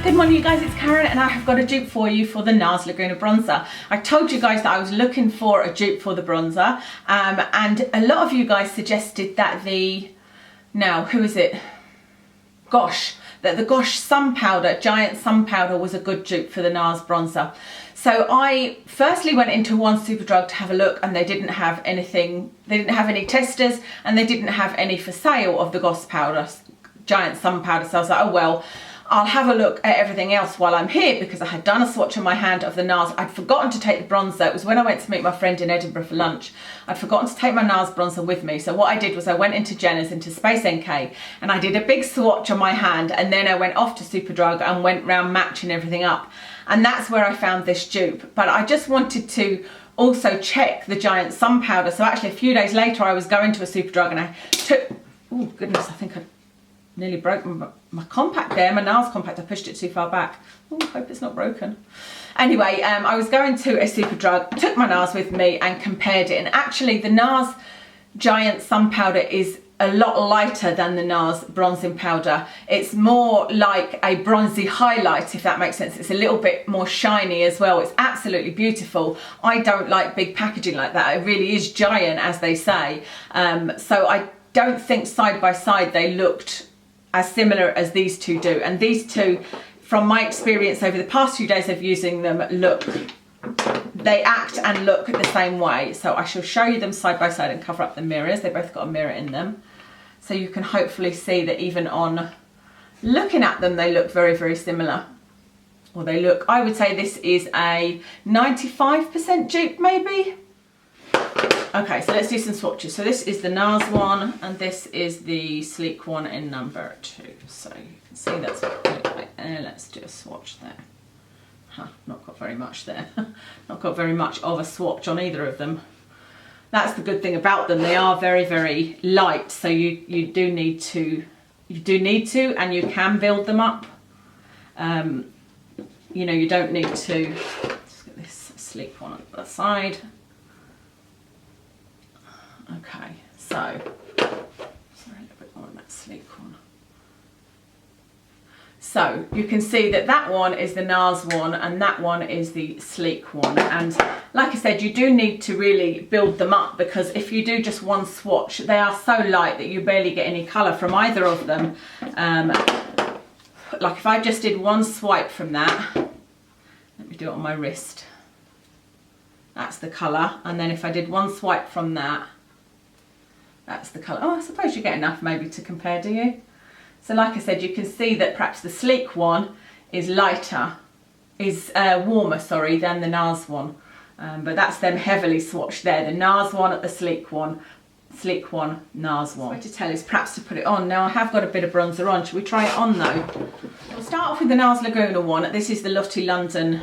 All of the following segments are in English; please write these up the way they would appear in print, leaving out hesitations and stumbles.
Good morning you guys, it's Karen and I have got a dupe for you for the Nars Laguna bronzer. I told you guys that I was looking for a dupe for the bronzer and a lot of you guys suggested that that the Gosh Sun Powder, Giant Sun Powder was a good dupe for the Nars bronzer. So I firstly went into one Superdrug to have a look and they didn't have anything, they didn't have any testers and they didn't have any for sale of the Gosh powder, Giant Sun Powder. So I was like, oh well, I'll have a look at everything else while I'm here, because I had done a swatch on my hand of the Nars. I'd forgotten to take the bronzer. It was when I went to meet my friend in Edinburgh for lunch. I'd forgotten to take my Nars bronzer with me. So what I did was I went into Jenner's, into Space NK, and I did a big swatch on my hand, and then I went off to Superdrug and went round matching everything up. And that's where I found this dupe. But I just wanted to also check the Giant Sun Powder. So actually a few days later I was going to a Superdrug and I took, oh goodness, I think I nearly broke my compact there, my Nars compact. I pushed it too far back. Oh, hope it's not broken. Anyway, I was going to a Superdrug, took my Nars with me and compared it. And actually the Nars Giant Sun Powder is a lot lighter than the Nars bronzing powder. It's more like a bronzy highlight, if that makes sense. It's a little bit more shiny as well. It's absolutely beautiful. I don't like big packaging like that. It really is giant, as they say. So I don't think side by side they looked as similar as these two do. And these two, from my experience over the past few days of using them, they act and look the same way. So I shall show you them side by side and cover up the mirrors. They both got a mirror in them. So you can hopefully see that even on looking at them, they look very, very similar. Or they look, I would say this is a 95% dupe maybe. Okay, so let's do some swatches. So this is the Nars one and this is the Sleek one in number 2. So you can see that's what they look like. And let's do a swatch there. Not got very much there. Not got very much of a swatch on either of them. That's the good thing about them. They are very, very light. So you do need to and you can build them up. You know, you don't need to. Let's get this Sleek one on the side. Okay, so, sorry, a little bit more on that Sleek one. So you can see that that one is the Nars one and that one is the Sleek one. And like I said, you do need to really build them up, because if you do just one swatch, they are so light that you barely get any colour from either of them. Like if I just did one swipe from that, let me do it on my wrist. That's the colour. And then if I did one swipe from that, that's the colour. Oh, I suppose you get enough maybe to compare, do you? So like I said, you can see that perhaps the Sleek one is lighter, warmer, sorry, than the Nars one. But that's them heavily swatched there. The Nars one at the Sleek one, Nars one. Way to tell is perhaps to put it on. Now I have got a bit of bronzer on. Should we try it on though? We'll start off with the Nars Laguna one. This is the Lottie London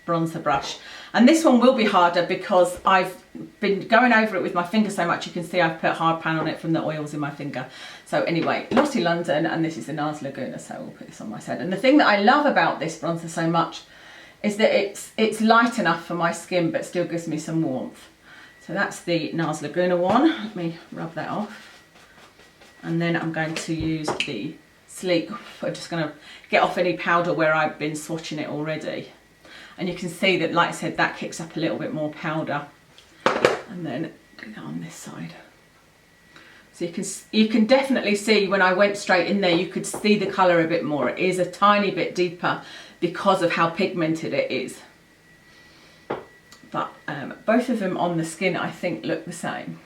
bronzer brush. And this one will be harder because I've been going over it with my finger so much. You can see I've put hard pan on it from the oils in my finger. So anyway, Lottie London, and this is the Nars Laguna, so we'll put this on my side. And the thing that I love about this bronzer so much is that it's light enough for my skin but still gives me some warmth. So that's the Nars Laguna one. Let me rub that off. And then I'm going to use the Sleek. I'm just going to get off any powder where I've been swatching it already. And you can see that, like I said, that kicks up a little bit more powder. And then do that on this side. So you can definitely see when I went straight in there, you could see the colour a bit more. It is a tiny bit deeper because of how pigmented it is. But both of them on the skin, I think, look the same.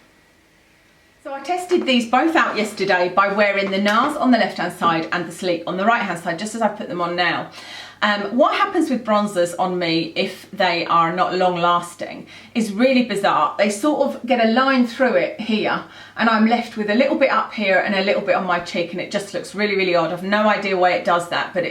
So I tested these both out yesterday by wearing the Nars on the left hand side and the Sleek on the right hand side, just as I put them on now. What happens with bronzers on me if they are not long lasting is really bizarre. They sort of get a line through it here and I'm left with a little bit up here and a little bit on my cheek, and it just looks really, really odd. I've no idea why it does that, but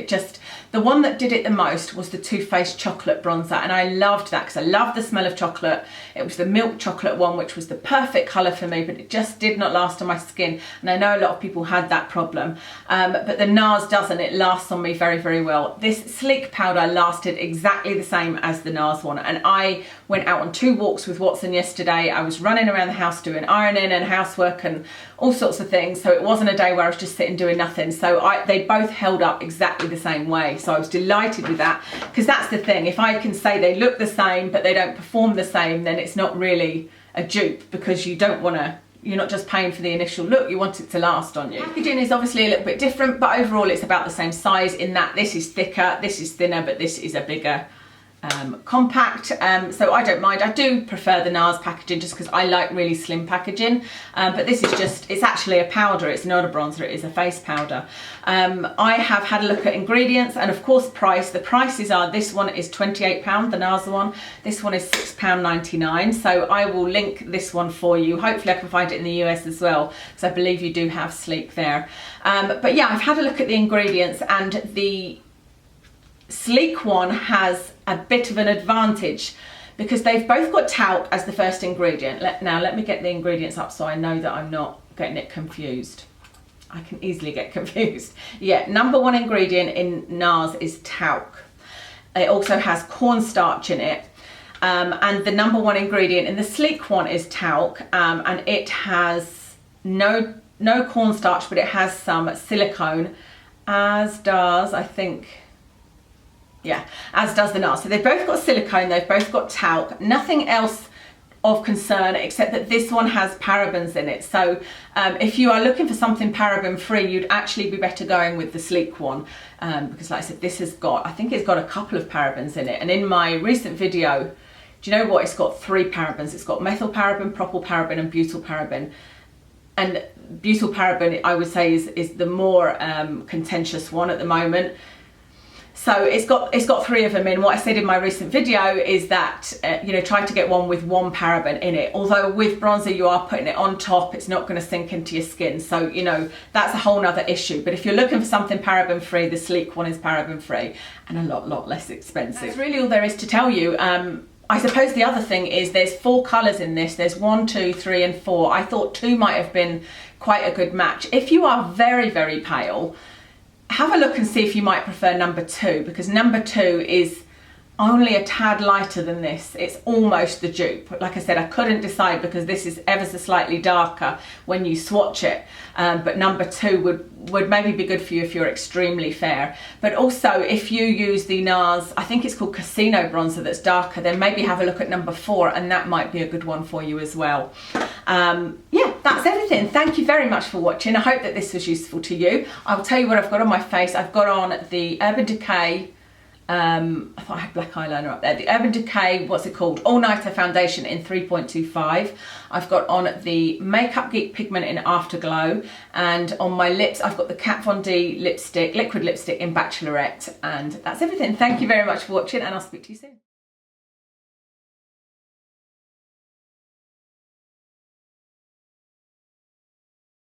The one that did it the most was the Too Faced chocolate bronzer, and I loved that because I loved the smell of chocolate. It was the milk chocolate one, which was the perfect colour for me, but it just did not last on my skin, and I know a lot of people had that problem, but the Nars doesn't. It lasts on me very, very well. This sleek powder lasted exactly the same as the Nars one, and I went out on 2 walks with Watson yesterday. I was running around the house doing ironing and housework and all sorts of things, so it wasn't a day where I was just sitting doing nothing. So they both held up exactly the same way, so I was delighted with that, because that's the thing. If I can say they look the same but they don't perform the same, then it's not really a dupe, because you don't want to, you're not just paying for the initial look, you want it to last on you. Packaging is obviously a little bit different, but overall it's about the same size, in that this is thicker, this is thinner, but this is a bigger compact, so I don't mind. I do prefer the Nars packaging just because I like really slim packaging, but this is just, it's actually a powder, it's not a bronzer, it is a face powder. I have had a look at ingredients and of course price. The prices are, this one is £28, the Nars one, this one is £6.99, so I will link this one for you. Hopefully I can find it in the US as well, because I believe you do have sleek there. But yeah, I've had a look at the ingredients, and the sleek one has a bit of an advantage because they've both got talc as the first ingredient. Now let me get the ingredients up so I know that I'm not getting it confused. I can easily get confused. Yeah, #1 ingredient in Nars is talc. It also has cornstarch in it, and the #1 ingredient in the sleek one is talc, and it has no cornstarch, but it has some silicone, as does, I think, yeah, as does the Nars. So they've both got silicone, they've both got talc, nothing else of concern except that this one has parabens in it. So if you are looking for something paraben free, you'd actually be better going with the sleek one, because like I said, this has got, I think it's got a couple of parabens in it, and in my recent video, do you know what, it's got 3 parabens. It's got methyl paraben, propyl paraben and butyl paraben. And butyl paraben, I would say, is the more contentious one at the moment. So it's got 3 of them in. What I said in my recent video is that, you know, try to get one with 1 paraben in it. Although with bronzer you are putting it on top, it's not going to sink into your skin. So, you know, that's a whole nother issue. But if you're looking for something paraben free, the sleek one is paraben free and a lot less expensive. That's really all there is to tell you. I suppose the other thing is there's 4 colours in this. There's 1, 2, 3 and 4. I thought 2 might have been quite a good match. If you are very, very pale, have a look and see if you might prefer #2, because #2 is only a tad lighter than this. It's almost the dupe. Like I said, I couldn't decide because this is ever so slightly darker when you swatch it, but #2 would maybe be good for you if you're extremely fair. But also if you use the Nars, I think it's called Casino bronzer, that's darker, then maybe have a look at #4 and that might be a good one for you as well. Yeah, that's everything. Thank you very much for watching. I hope that this was useful to you. I'll tell you what I've got on my face. I've got on the Urban Decay, I thought I had black eyeliner up there. The Urban Decay, what's it called? All Nighter Foundation in 3.25. I've got on the Makeup Geek Pigment in Afterglow, and on my lips I've got the Kat Von D lipstick, liquid lipstick in Bachelorette, and that's everything. Thank you very much for watching, and I'll speak to you soon.